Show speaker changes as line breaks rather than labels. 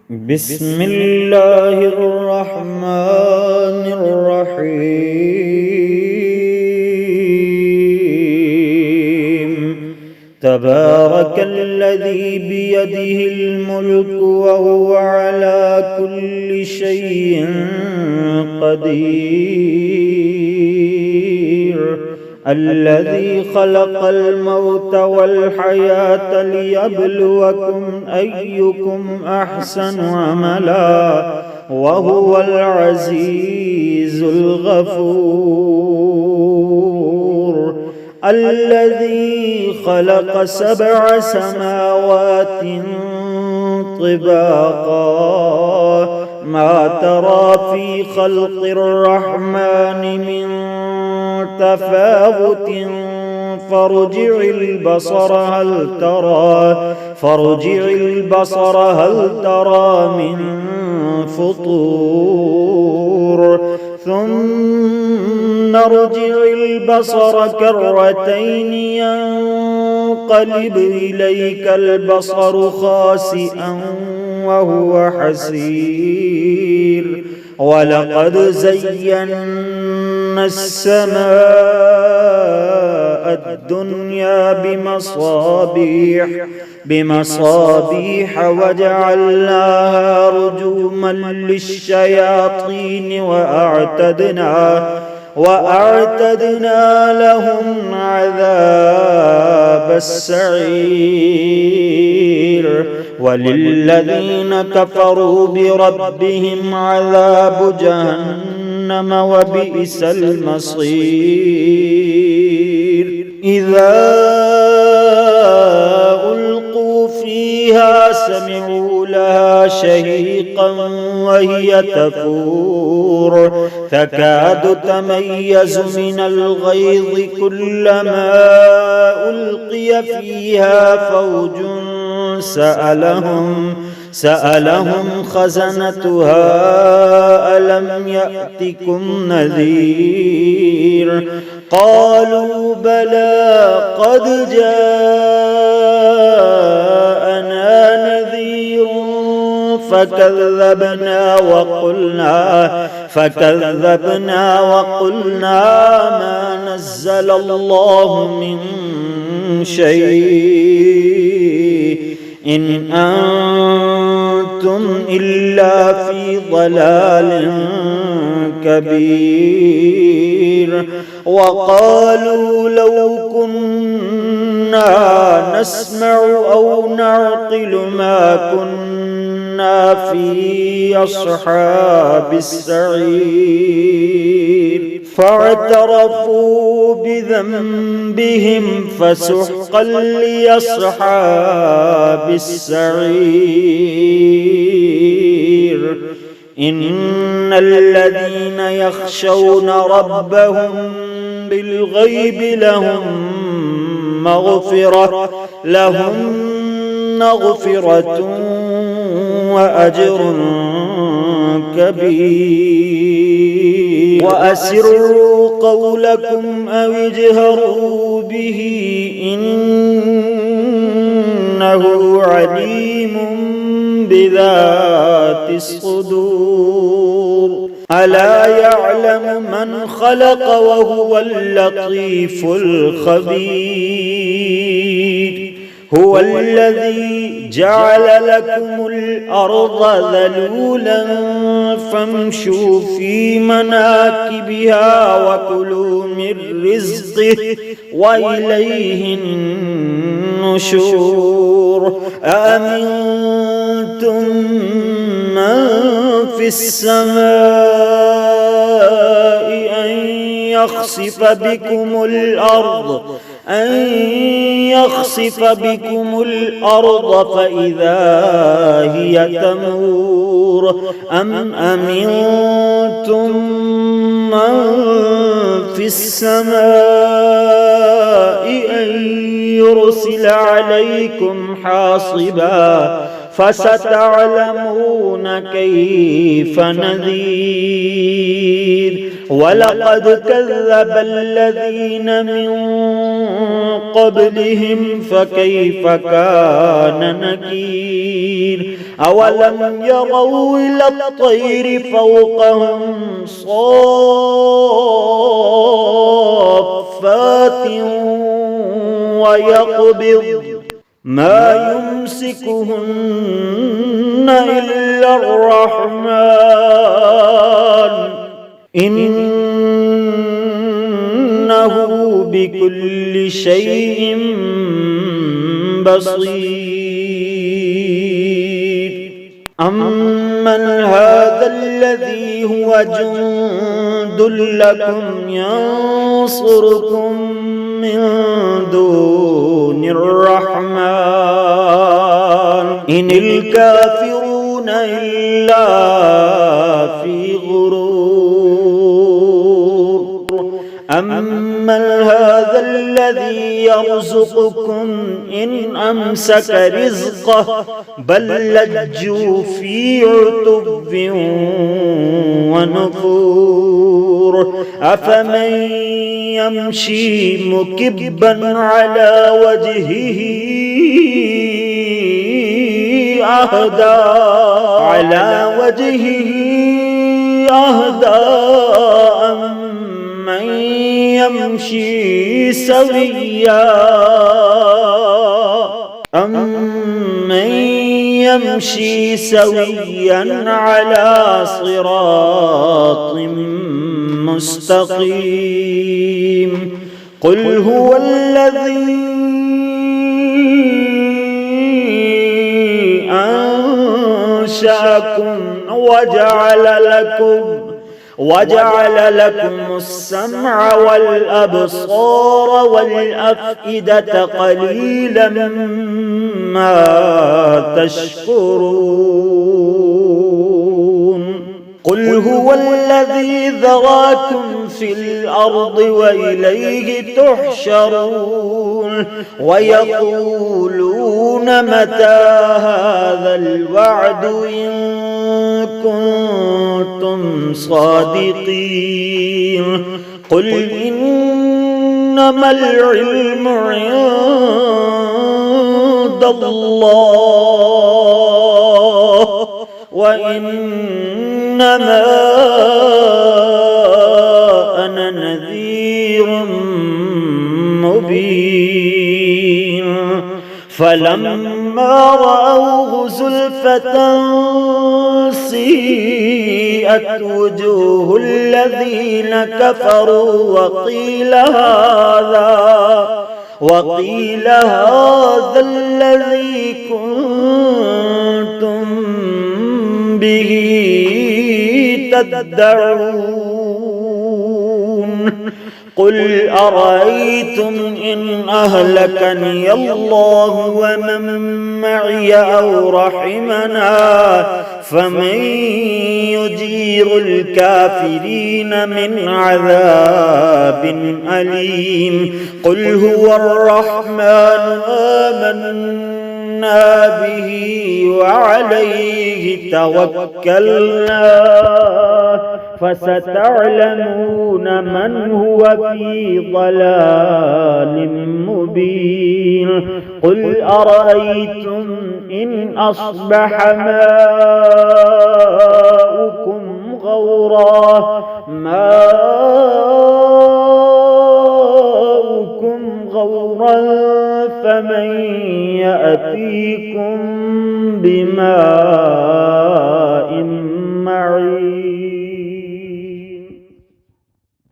بسم الله الرحمن الرحيم. تبارك الذي بيده الملك وهو على كل شيء قدير. الذي خلق الموت والحياة ليبلوكم أيكم أحسن عملا وهو العزيز الغفور. الذي خلق 7 سماوات طباقا ما ترى في خلق الرحمن من تفاوت فارجع البصر هل ترى من فطور ثم ارجع البصر كرتين ينقلب إليك البصر خاسئا وهو حسير. ولقد زينا السماء الدنيا بمصابيح وجعلناها رجوما للشياطين وأعتدنا لهم عذاب السعير. وللذين كفروا بربهم عذاب جهنم وبئس المصير. إذا ألقوا فيها سمعوا لها شهيقا وهي تفور تكاد تميز من الغيظ كلما ألقي فيها فوج سألهم خزنتها ألم يأتكم نذير. قالوا بلى قد جاءنا نذير فكذبنا وقلنا ما نزل الله من شيء إن أنتم إلا في ضلال كبير. وقالوا لو كنا نسمع أو نعقل ما كنا في أصحاب السعير. فاعترفوا بذنبهم فسحقا لأصحاب السعير. إن الذين يخشون ربهم بالغيب لهم مغفرة وأجر كبير. وأسروا قولكم أو اجهروا به إنه عليم بذات الصدور. ألا يعلم من خلق وهو اللطيف الخبير. هو الذي جعل لكم الأرض ذلولا فامشوا في مناكبها وكلوا من رزقه وإليه النشور. أأمنتم من في السماء أن يخسف بكم الأرض فإذا هي تمور. أم أمنتم من في السماء أن يرسل عليكم حاصبا فستعلمون كيف نذير. ولقد كذب الذين من قبلهم فكيف كان نكير أولم يروا إلى الطير فوقهم صافات ويقبض ما يمسكهن إلا الرحمن إنه بكل شيء بصير أمن هذا الذي هو جند لكم ينصركم من دون الرحمن إن الكافرون إلا في غرور أمن هذا الذي يرزقكم إن أمسك رزقه بل لجوا في عتب ونفور أفمن يمشي مكبا على وجهه أهدى أمن يمشي سويا على صراط مستقيم قل هو الذي أنشأكم وجعل لكم السمع والأبصار والأفئدة قليلا ما تشكرون قل هو الذي ذراكم في الأرض وإليه تحشرون ويقولون متى هذا الوعد إن كنتم صادقين قل إنما العلم عند الله وإنما أنا نذير مبين فلما رأوه زلفة سيئت وجوه الذين كفروا وقيل هذا الذي كنتم به تدعون قل أرأيتم إن أهلكني الله ومن معي أو رحمنا فمن يجير الكافرين من عذاب أليم قل هو الرحمن آمنا به وعليه توكلنا فستعلمون من هو في ضلال مبين قل أرأيتم إن أصبح ماؤكم غورا فمن يأتيكم بماء معين